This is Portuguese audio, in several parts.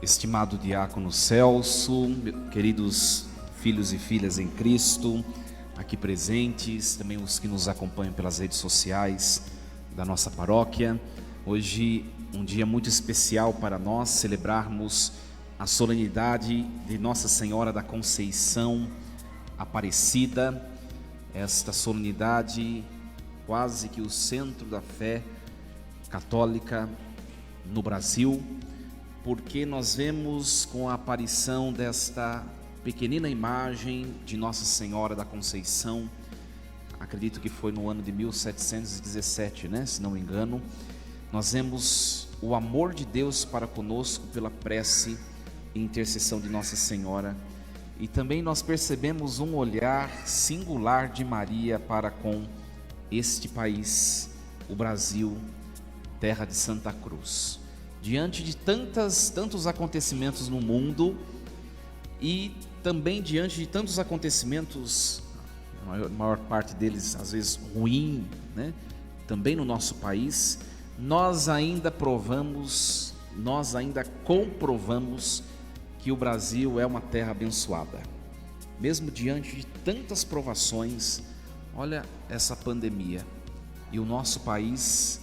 Estimado diácono Celso, queridos filhos e filhas em Cristo, aqui presentes, também os que nos acompanham pelas redes sociais da nossa paróquia. Hoje um dia muito especial para nós celebrarmos a solenidade de Nossa Senhora da Conceição Aparecida. Esta solenidade quase que o centro da fé católica no Brasil, porque nós vemos com a aparição desta pequenina imagem de Nossa Senhora da Conceição, acredito que foi no ano de 1717, se não me engano, nós vemos o amor de Deus para conosco pela prece e intercessão de Nossa Senhora, e também nós percebemos um olhar singular de Maria para com este país, o Brasil, terra de Santa Cruz. Diante de tantos acontecimentos no mundo e também diante de tantos acontecimentos, a maior parte deles às vezes ruim, também no nosso país, nós ainda comprovamos que o Brasil é uma terra abençoada. Mesmo diante de tantas provações, olha essa pandemia, e o nosso país,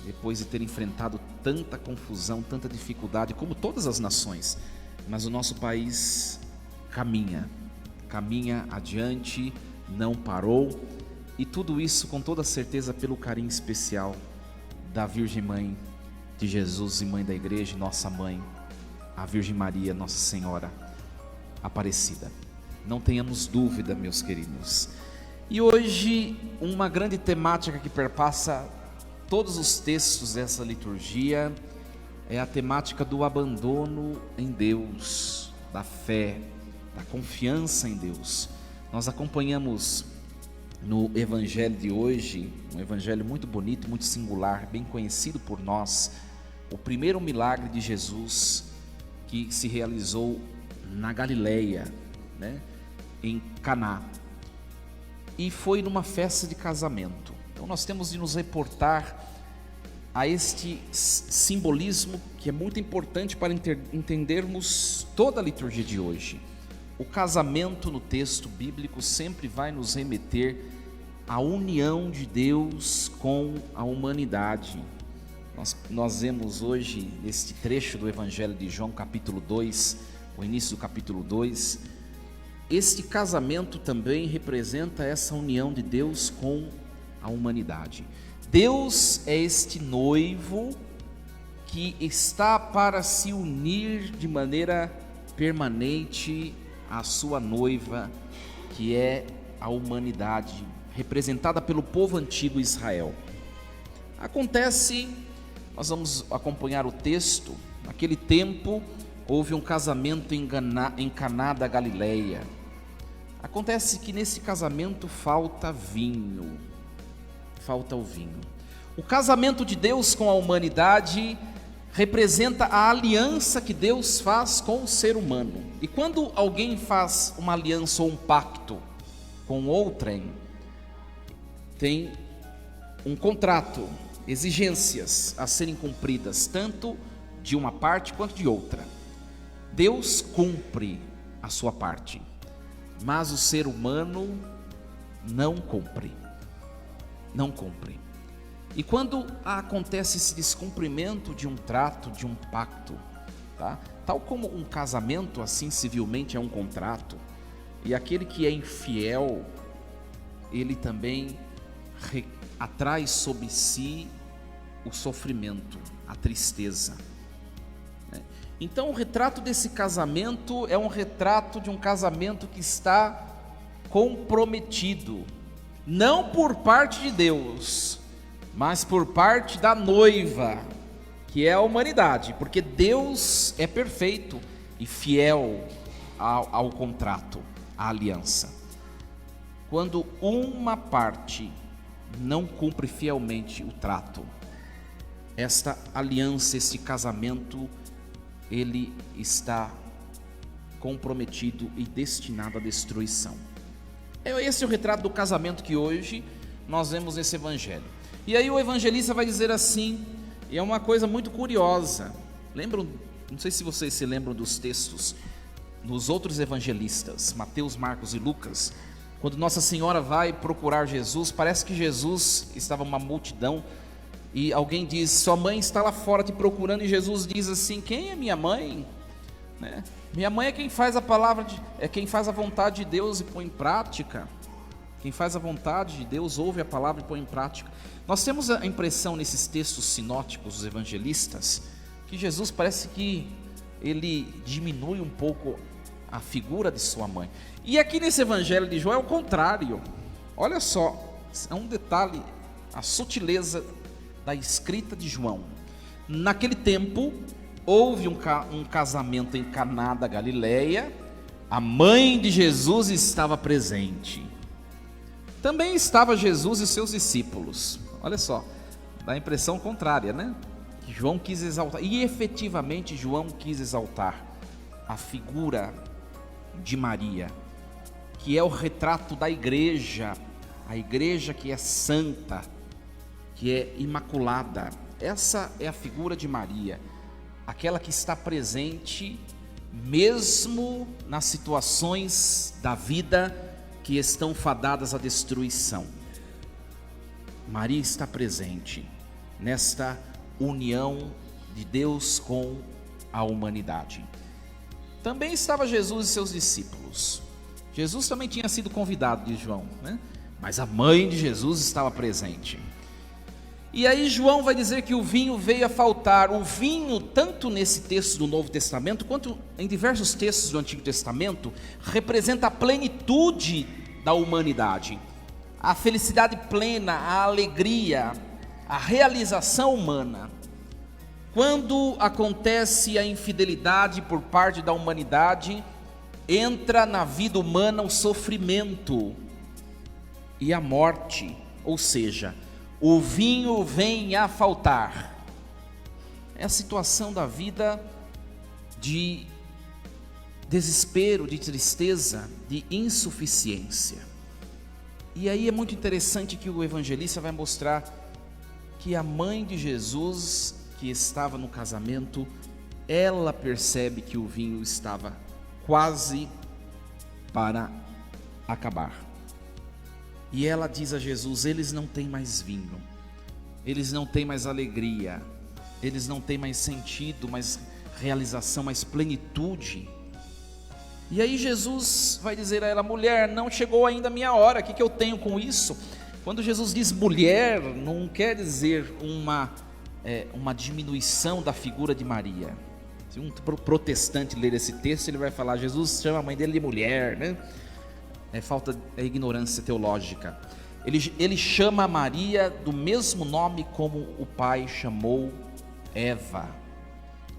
depois de ter enfrentado tanta confusão, tanta dificuldade, como todas as nações, mas o nosso país caminha adiante, não parou, e tudo isso com toda certeza pelo carinho especial da Virgem Mãe de Jesus e Mãe da Igreja, nossa Mãe, a Virgem Maria, Nossa Senhora Aparecida. Não tenhamos dúvida, meus queridos. E hoje uma grande temática que perpassa todos os textos dessa liturgia é a temática do abandono em Deus, da fé, da confiança em Deus. Nós acompanhamos no evangelho de hoje, um evangelho muito bonito, muito singular, bem conhecido por nós, o primeiro milagre de Jesus que se realizou na Galileia, em Caná, e foi numa festa de casamento. Então nós temos de nos reportar a este simbolismo que é muito importante para entendermos toda a liturgia de hoje. O casamento no texto bíblico sempre vai nos remeter à união de Deus com a humanidade. Nós vemos hoje, neste trecho do Evangelho de João, capítulo 2, o início do capítulo 2, este casamento também representa essa união de Deus com a humanidade. Deus é este noivo que está para se unir de maneira permanente à sua noiva, que é a humanidade, representada pelo povo antigo Israel. Acontece, nós vamos acompanhar o texto, naquele tempo houve um casamento em Caná da Galileia. Acontece que nesse casamento falta vinho. Falta o vinho. O casamento de Deus com a humanidade representa a aliança que Deus faz com o ser humano. E quando alguém faz uma aliança ou um pacto com outrem, tem um contrato, exigências a serem cumpridas, tanto de uma parte quanto de outra. Deus cumpre a sua parte, mas o ser humano não cumpre. E quando acontece esse descumprimento de um trato, de um pacto, tal como um casamento, assim civilmente é um contrato, e aquele que é infiel, ele também atrai sobre si o sofrimento, a tristeza. Então o retrato desse casamento é um retrato de um casamento que está comprometido, não por parte de Deus, mas por parte da noiva, que é a humanidade, porque Deus é perfeito e fiel ao contrato, à aliança. Quando uma parte não cumpre fielmente o trato, esta aliança, esse casamento, ele está comprometido e destinado à destruição. Esse é o retrato do casamento que hoje nós vemos nesse evangelho. E aí o evangelista vai dizer assim, e é uma coisa muito curiosa. Lembram Não sei se vocês se lembram dos textos nos outros evangelistas, Mateus, Marcos e Lucas, quando Nossa Senhora vai procurar Jesus, parece que Jesus estava uma multidão e alguém diz: sua mãe está lá fora te procurando, e Jesus diz assim: quem é minha mãe? Né? Minha mãe é quem faz é quem faz a vontade de Deus e põe em prática. Quem faz a vontade de Deus ouve a palavra e põe em prática. Nós temos a impressão nesses textos sinóticos dos evangelistas que Jesus parece que ele diminui um pouco a figura de sua mãe. E aqui nesse evangelho de João é o contrário. Olha só, é um detalhe, a sutileza da escrita de João. Naquele tempo houve um casamento em Caná da Galileia. A mãe de Jesus estava presente. Também estava Jesus e seus discípulos. Olha só, dá a impressão contrária, né? Que João quis exaltar, e efetivamente João quis exaltar a figura de Maria, que é o retrato da igreja, a igreja que é santa, que é imaculada. Essa é a figura de Maria, aquela que está presente mesmo nas situações da vida que estão fadadas à destruição. Maria está presente nesta união de Deus com a humanidade. Também estava Jesus e seus discípulos. Jesus também tinha sido convidado de João, né? Mas a mãe de Jesus estava presente. E aí João vai dizer que o vinho veio a faltar. O vinho, tanto nesse texto do Novo Testamento, quanto em diversos textos do Antigo Testamento, representa a plenitude da humanidade, a felicidade plena, a alegria, a realização humana. Quando acontece a infidelidade por parte da humanidade, entra na vida humana o sofrimento e a morte, ou seja, o vinho vem a faltar. É a situação da vida de desespero, de tristeza, de insuficiência. E aí é muito interessante que o evangelista vai mostrar que a mãe de Jesus, que estava no casamento, ela percebe que o vinho estava quase para acabar. E ela diz a Jesus: eles não têm mais vinho, eles não têm mais alegria, eles não têm mais sentido, mais realização, mais plenitude. E aí Jesus vai dizer a ela: mulher, não chegou ainda a minha hora. O que eu tenho com isso? Quando Jesus diz mulher, não quer dizer uma diminuição da figura de Maria. Se um protestante ler esse texto, ele vai falar: Jesus chama a mãe dele de mulher, né? É ignorância teológica. Ele chama Maria do mesmo nome como o pai chamou Eva.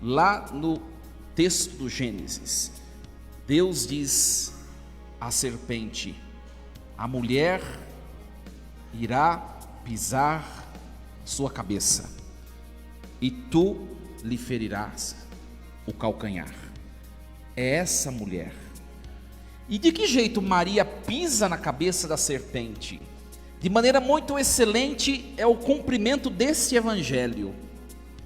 Lá no texto do Gênesis, Deus diz à serpente: a mulher irá pisar sua cabeça e tu lhe ferirás o calcanhar. É essa mulher. E de que jeito Maria pisa na cabeça da serpente? De maneira muito excelente é o cumprimento desse evangelho.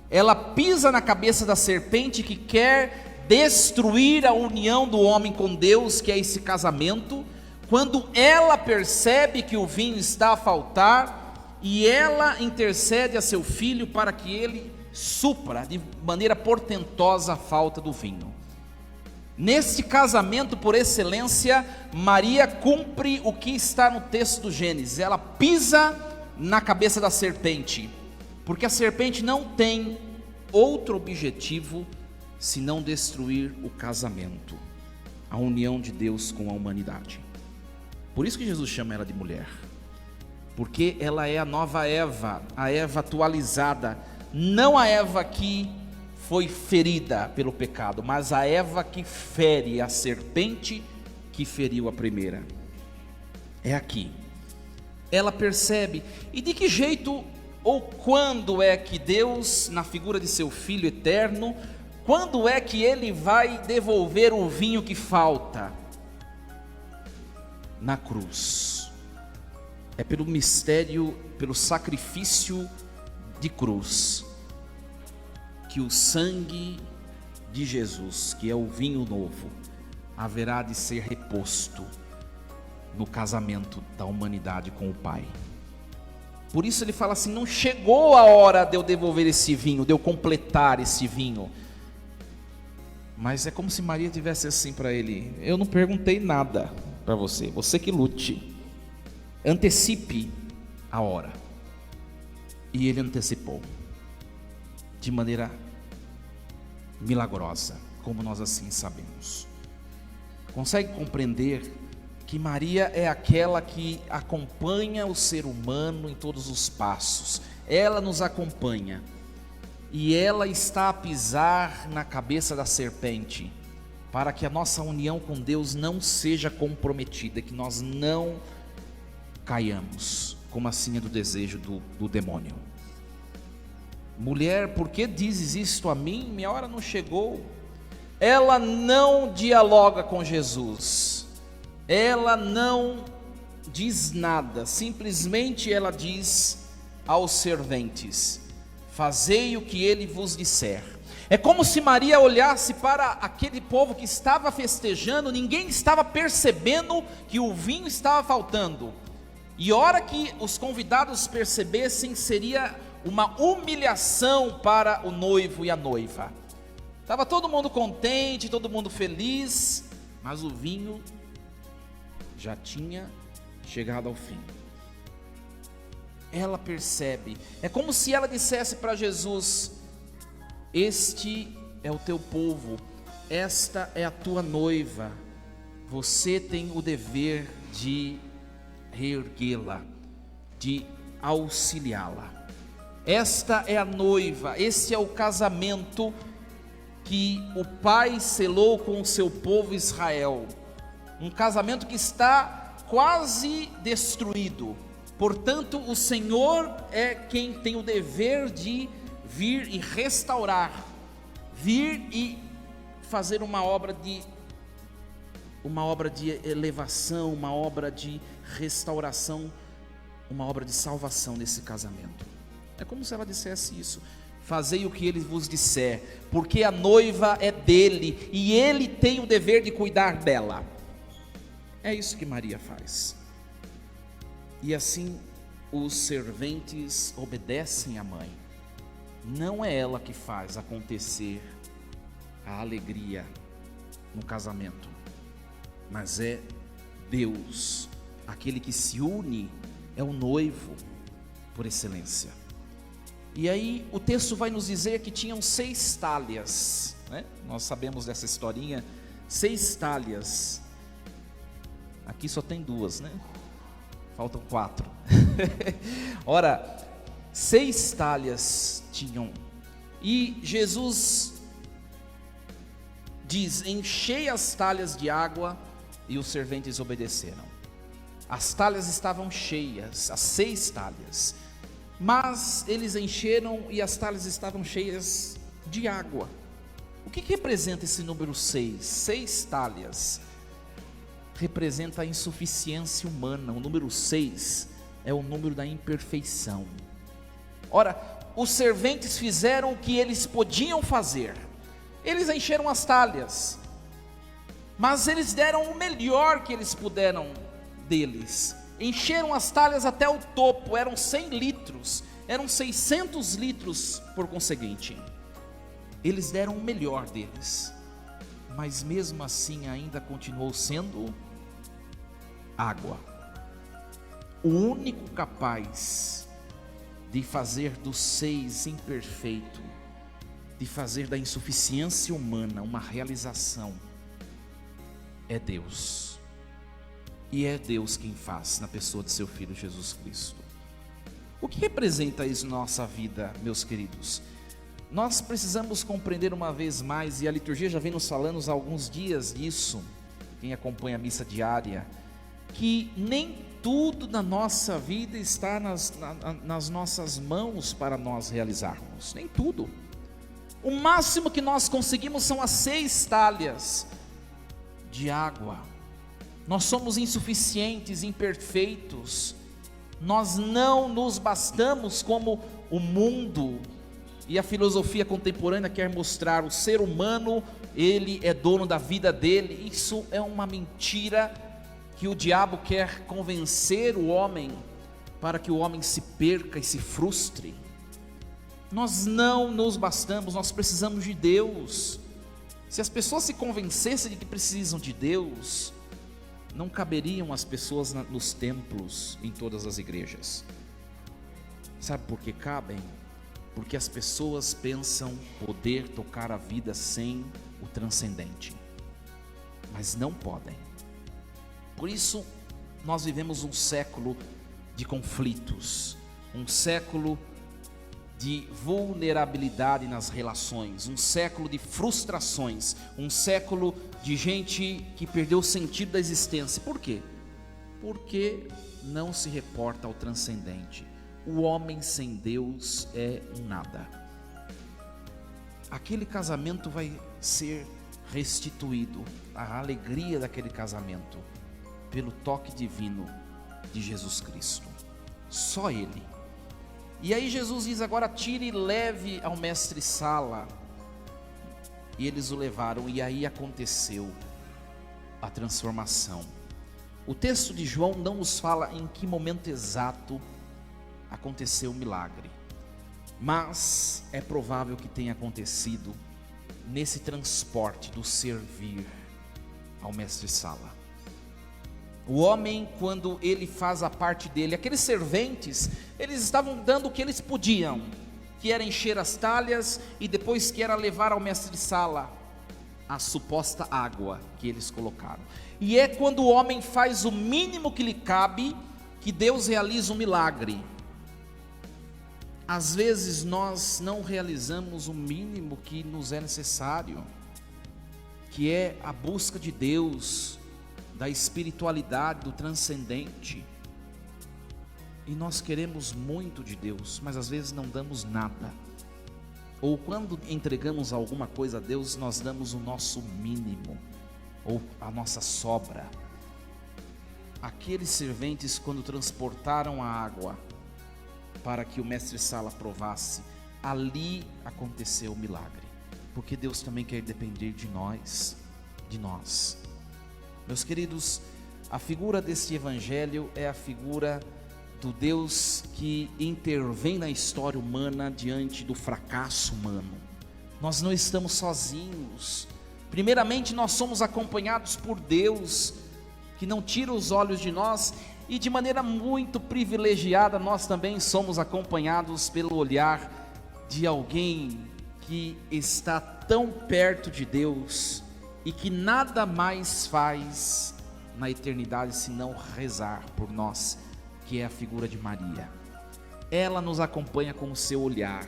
Ela pisa na cabeça da serpente que quer destruir a união do homem com Deus, que é esse casamento, quando ela percebe que o vinho está a faltar, e ela intercede a seu filho para que ele supra de maneira portentosa a falta do vinho. Neste casamento por excelência, Maria cumpre o que está no texto do Gênesis. Ela pisa na cabeça da serpente, porque a serpente não tem outro objetivo senão destruir o casamento, a união de Deus com a humanidade. Por isso que Jesus chama ela de mulher, porque ela é a nova Eva, a Eva atualizada, não a Eva que foi ferida pelo pecado, mas a Eva que fere a serpente que feriu a primeira. É aqui. Ela percebe. E de que jeito ou quando é que Deus, na figura de seu Filho eterno, quando é que Ele vai devolver o vinho que falta? Na cruz. É pelo mistério, pelo sacrifício de cruz, que o sangue de Jesus, que é o vinho novo, haverá de ser reposto no casamento da humanidade com o Pai. Por isso ele fala assim: não chegou a hora de eu devolver esse vinho, de eu completar esse vinho. Mas é como se Maria tivesse assim para ele: eu não perguntei nada para você, você que lute, antecipe a hora. E ele antecipou, de maneira milagrosa, como nós assim sabemos. Consegue compreender que Maria é aquela que acompanha o ser humano em todos os passos? Ela nos acompanha, e ela está a pisar na cabeça da serpente, para que a nossa união com Deus não seja comprometida, que nós não caiamos, como assim é do desejo do demônio. Mulher, por que dizes isto a mim? Minha hora não chegou. Ela não dialoga com Jesus, ela não diz nada, simplesmente ela diz aos serventes: fazei o que ele vos disser. É como se Maria olhasse para aquele povo que estava festejando, ninguém estava percebendo que o vinho estava faltando. E a hora que os convidados percebessem, seria uma humilhação para o noivo e a noiva. Estava todo mundo contente, todo mundo feliz, mas o vinho já tinha chegado ao fim. Ela percebe, é como se ela dissesse para Jesus: este é o teu povo, esta é a tua noiva, você tem o dever de reerguê-la, de auxiliá-la. Esta é a noiva, este é o casamento que o Pai selou com o seu povo Israel, um casamento que está quase destruído. Portanto, o Senhor é quem tem o dever de vir e restaurar, vir e fazer uma obra de elevação, uma obra de restauração, uma obra de salvação nesse casamento. É como se ela dissesse isso: fazei o que ele vos disser, porque a noiva é dele e ele tem o dever de cuidar dela. É isso que Maria faz. E assim os serventes obedecem à mãe. Não é ela que faz acontecer a alegria no casamento, mas é Deus. Aquele que se une é o noivo por excelência. E aí o texto vai nos dizer que tinham 6 talhas, né? Nós sabemos dessa historinha, 6 talhas. Aqui só tem 2, né? Faltam 4. Ora, 6 talhas tinham. E Jesus diz: enchei as talhas de água, e os serventes obedeceram. As talhas estavam cheias, as 6 talhas. Mas eles encheram e as talhas estavam cheias de água. O que representa esse número 6? 6 talhas representa a insuficiência humana. O número 6 é o número da imperfeição. Ora, os serventes fizeram o que eles podiam fazer. Eles encheram as talhas, mas eles deram o melhor que eles puderam deles. Encheram as talhas até o topo, eram 100 litros, eram 600 litros por conseguinte. Eles deram o melhor deles, mas mesmo assim ainda continuou sendo água. O único capaz de fazer dos 6 imperfeito, de fazer da insuficiência humana uma realização, é Deus. E é Deus quem faz na pessoa de seu Filho Jesus Cristo. O que representa isso na nossa vida, meus queridos? Nós precisamos compreender uma vez mais, e a liturgia já vem nos falando há alguns dias disso, quem acompanha a missa diária, que nem tudo na nossa vida está nas nossas mãos para nós realizarmos, nem tudo. O máximo que nós conseguimos são as 6 talhas de água. Nós somos insuficientes, imperfeitos, nós não nos bastamos como o mundo e a filosofia contemporânea quer mostrar o ser humano, ele é dono da vida dele. Isso é uma mentira que o diabo quer convencer o homem, para que o homem se perca e se frustre. Nós não nos bastamos, nós precisamos de Deus. Se as pessoas se convencessem de que precisam de Deus, não caberiam as pessoas nos templos, em todas as igrejas. Sabe por que cabem? Porque as pessoas pensam poder tocar a vida sem o transcendente, mas não podem. Por isso nós vivemos um século de conflitos, um século de vulnerabilidade nas relações, um século de frustrações, um século de gente que perdeu o sentido da existência. Por quê? Porque não se reporta ao transcendente. O homem sem Deus é um nada. Aquele casamento vai ser restituído, a alegria daquele casamento, pelo toque divino de Jesus Cristo. Só Ele. E aí Jesus diz: agora tire e leve ao mestre-sala. E eles o levaram, e aí aconteceu a transformação. O texto de João não nos fala em que momento exato aconteceu o milagre, mas é provável que tenha acontecido nesse transporte do servir ao mestre-sala. O homem, quando ele faz a parte dele, aqueles serventes, eles estavam dando o que eles podiam, que era encher as talhas, e depois que era levar ao mestre-sala a suposta água que eles colocaram. E é quando o homem faz o mínimo que lhe cabe, que Deus realiza um milagre. Às vezes nós não realizamos o mínimo que nos é necessário, que é a busca de Deus, da espiritualidade, do transcendente. E nós queremos muito de Deus, mas às vezes não damos nada. Ou quando entregamos alguma coisa a Deus, nós damos o nosso mínimo, ou a nossa sobra. Aqueles serventes, quando transportaram a água para que o mestre-sala provasse, ali aconteceu o milagre, porque Deus também quer depender de nós, Meus queridos, a figura desse evangelho é a figura do Deus que intervém na história humana diante do fracasso humano. Nós não estamos sozinhos. Primeiramente, nós somos acompanhados por Deus, que não tira os olhos de nós, e de maneira muito privilegiada, nós também somos acompanhados pelo olhar de alguém que está tão perto de Deus e que nada mais faz na eternidade senão rezar por nós, que é a figura de Maria. Ela nos acompanha com o seu olhar,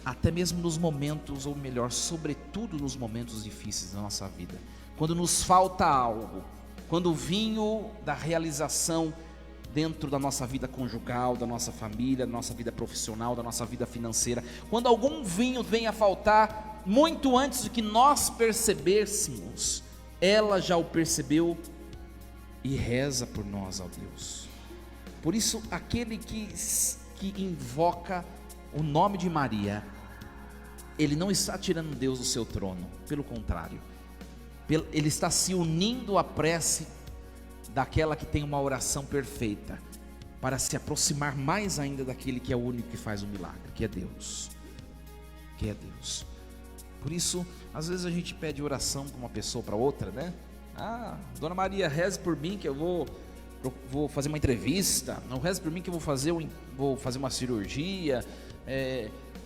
até mesmo nos momentos, ou melhor, sobretudo nos momentos difíceis da nossa vida, quando nos falta algo, quando o vinho da realização dentro da nossa vida conjugal, da nossa família, da nossa vida profissional, da nossa vida financeira, quando algum vinho vem a faltar, muito antes de que nós percebêssemos, ela já o percebeu e reza por nós ao Deus. Por isso, aquele que invoca o nome de Maria, ele não está tirando Deus do seu trono, pelo contrário, ele está se unindo à prece daquela que tem uma oração perfeita, para se aproximar mais ainda daquele que é o único que faz o milagre, que é Deus. Por isso, às vezes a gente pede oração para uma pessoa, para outra, né? Dona Maria, reze por mim que eu vou fazer uma entrevista. Não, reze por mim que eu vou fazer uma cirurgia.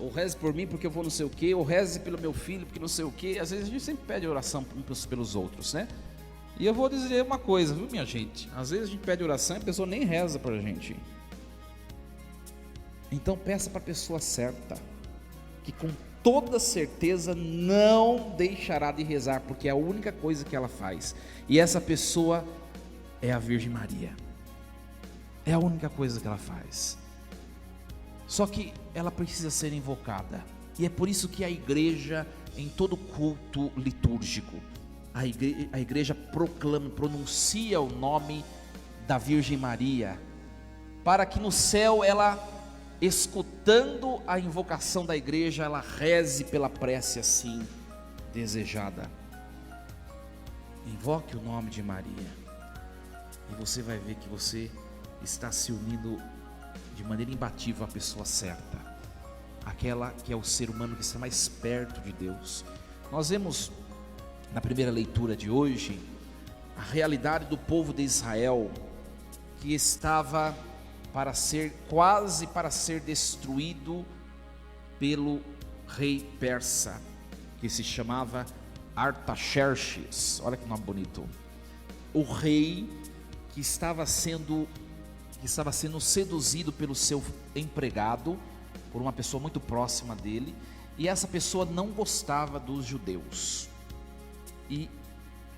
Ou reze por mim porque eu vou não sei o que, ou reze pelo meu filho porque não sei o que. Às vezes a gente sempre pede oração uns pelos outros, né? E eu vou dizer uma coisa, viu, minha gente? Às vezes a gente pede oração e a pessoa nem reza pra gente. Então peça para a pessoa certa, que com toda certeza não deixará de rezar, porque é a única coisa que ela faz. E essa pessoa é a Virgem Maria. É a única coisa que ela faz. Só que ela precisa ser invocada, e é por isso que a igreja, em todo culto litúrgico, a igreja pronuncia o nome da Virgem Maria, para que no céu ela escutando a invocação da igreja, ela reze pela prece assim desejada. Invoque o nome de Maria e você vai ver que você está se unindo de maneira imbatível à pessoa certa, aquela que é o ser humano que está mais perto de Deus. Nós vemos na primeira leitura de hoje a realidade do povo de Israel, que estava quase para ser destruído pelo rei persa, que se chamava Artaxerxes. Olha que nome bonito. O rei que estava sendo seduzido pelo seu empregado, por uma pessoa muito próxima dele, e essa pessoa não gostava dos judeus. E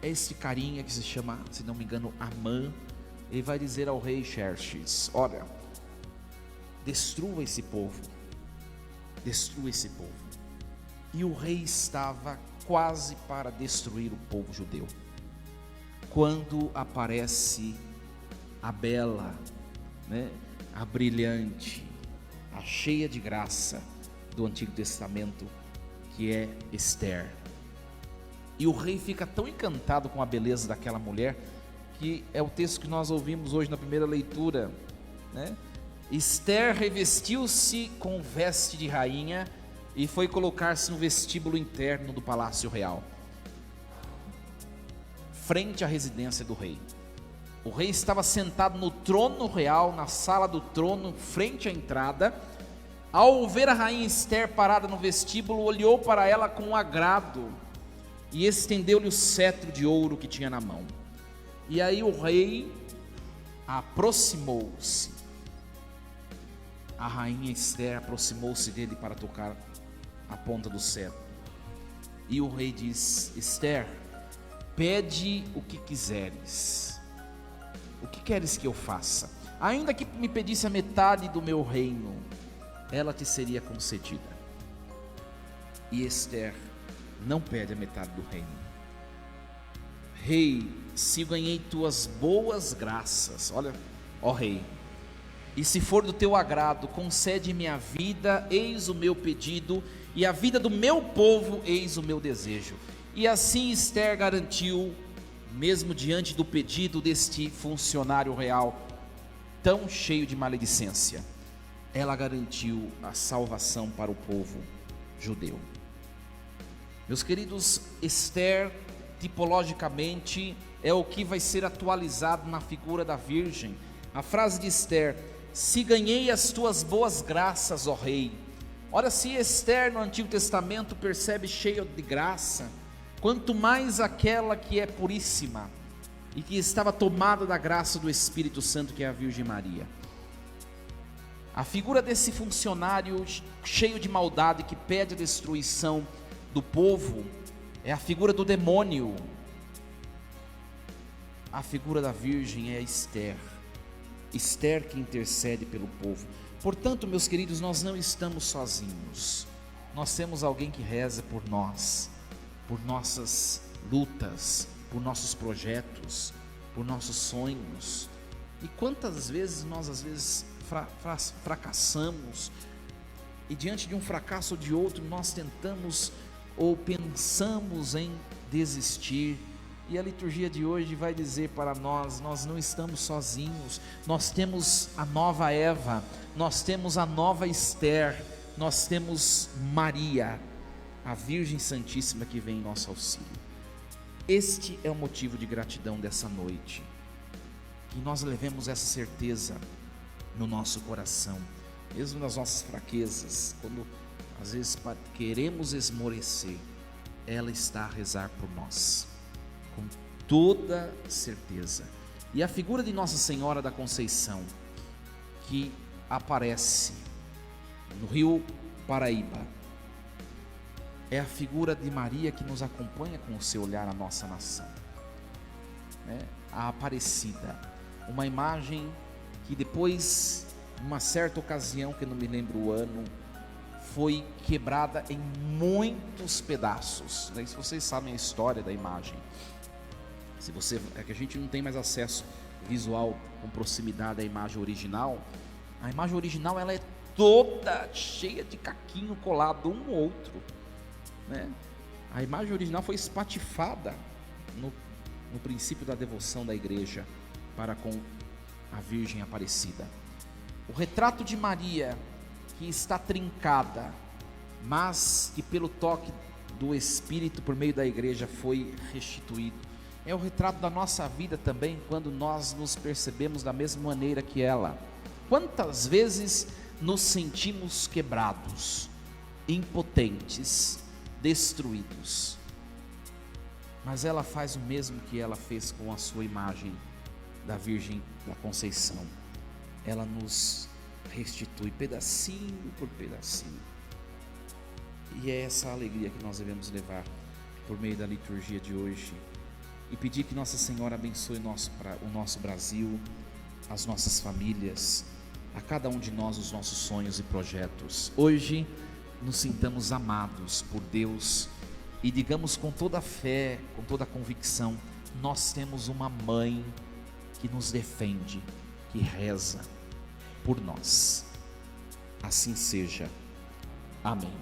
esse carinha que se chama, se não me engano, Amã, ele vai dizer ao rei Xerxes: olha, destrua esse povo, destrua esse povo. E o rei estava quase para destruir o povo judeu, quando aparece a bela, a brilhante, a cheia de graça do Antigo Testamento, que é Esther. E o rei fica tão encantado com a beleza daquela mulher, que é o texto que nós ouvimos hoje na primeira leitura, Esther revestiu-se com veste de rainha e foi colocar-se no vestíbulo interno do palácio real, frente à residência do rei. O rei estava sentado no trono real, na sala do trono, frente à entrada. Ao ver a rainha Esther parada no vestíbulo, olhou para ela com agrado e estendeu-lhe o cetro de ouro que tinha na mão. E aí o rei aproximou-se. A rainha Esther aproximou-se dele para tocar a ponta do cetro. E o rei diz: Esther, pede o que quiseres. O que queres que eu faça? Ainda que me pedisse a metade do meu reino, ela te seria concedida. E Esther não pede a metade do reino. Rei, se ganhei tuas boas graças, olha, ó rei, e se for do teu agrado, concede-me a vida, eis o meu pedido, e a vida do meu povo, eis o meu desejo. E assim Esther garantiu, mesmo diante do pedido deste funcionário real, tão cheio de maledicência, ela garantiu a salvação para o povo judeu. Meus queridos, Esther, tipologicamente, é o que vai ser atualizado na figura da Virgem. A frase de Esther: se ganhei as tuas boas graças, ó rei. Ora, se Esther no Antigo Testamento percebe cheia de graça, quanto mais aquela que é puríssima e que estava tomada da graça do Espírito Santo, que é a Virgem Maria. A figura desse funcionário cheio de maldade, que pede a destruição do povo, é a figura do demônio. A figura da Virgem é Esther. Esther que intercede pelo povo. Portanto, meus queridos, nós não estamos sozinhos. Nós temos alguém que reza por nós, por nossas lutas, por nossos projetos, por nossos sonhos. E quantas vezes nós fracassamos, e diante de um fracasso ou de outro nós tentamos ou pensamos em desistir. E a liturgia de hoje vai dizer para nós: nós não estamos sozinhos, nós temos a nova Eva, nós temos a nova Esther, nós temos Maria, a Virgem Santíssima, que vem em nosso auxílio. Este é o motivo de gratidão dessa noite, que nós levemos essa certeza no nosso coração, mesmo nas nossas fraquezas, quando às vezes queremos esmorecer, ela está a rezar por nós, com toda certeza. E a figura de Nossa Senhora da Conceição, que aparece no Rio Paraíba, é a figura de Maria que nos acompanha com o seu olhar a nossa nação, a Aparecida, uma imagem que depois, numa certa ocasião, que não me lembro o ano, foi quebrada em muitos pedaços. Não sei se vocês sabem a história da imagem. É que a gente não tem mais acesso visual com proximidade à imagem original. A imagem original, ela é toda cheia de caquinho colado um no outro, né? A imagem original foi espatifada no princípio da devoção da igreja para com a Virgem Aparecida. O retrato de Maria, que está trincada, mas que pelo toque do Espírito por meio da igreja foi restituído, é o retrato da nossa vida também, quando nós nos percebemos da mesma maneira que ela. Quantas vezes nos sentimos quebrados, impotentes, destruídos, mas ela faz o mesmo que ela fez com a sua imagem da Virgem da Conceição. Ela nos restitui pedacinho por pedacinho, e é essa alegria que nós devemos levar por meio da liturgia de hoje, e pedir que Nossa Senhora abençoe o nosso Brasil, as nossas famílias, a cada um de nós os nossos sonhos e projetos. Hoje nos sintamos amados por Deus e digamos com toda a fé, com toda a convicção: nós temos uma mãe que nos defende, que reza por nós. Assim seja. Amém.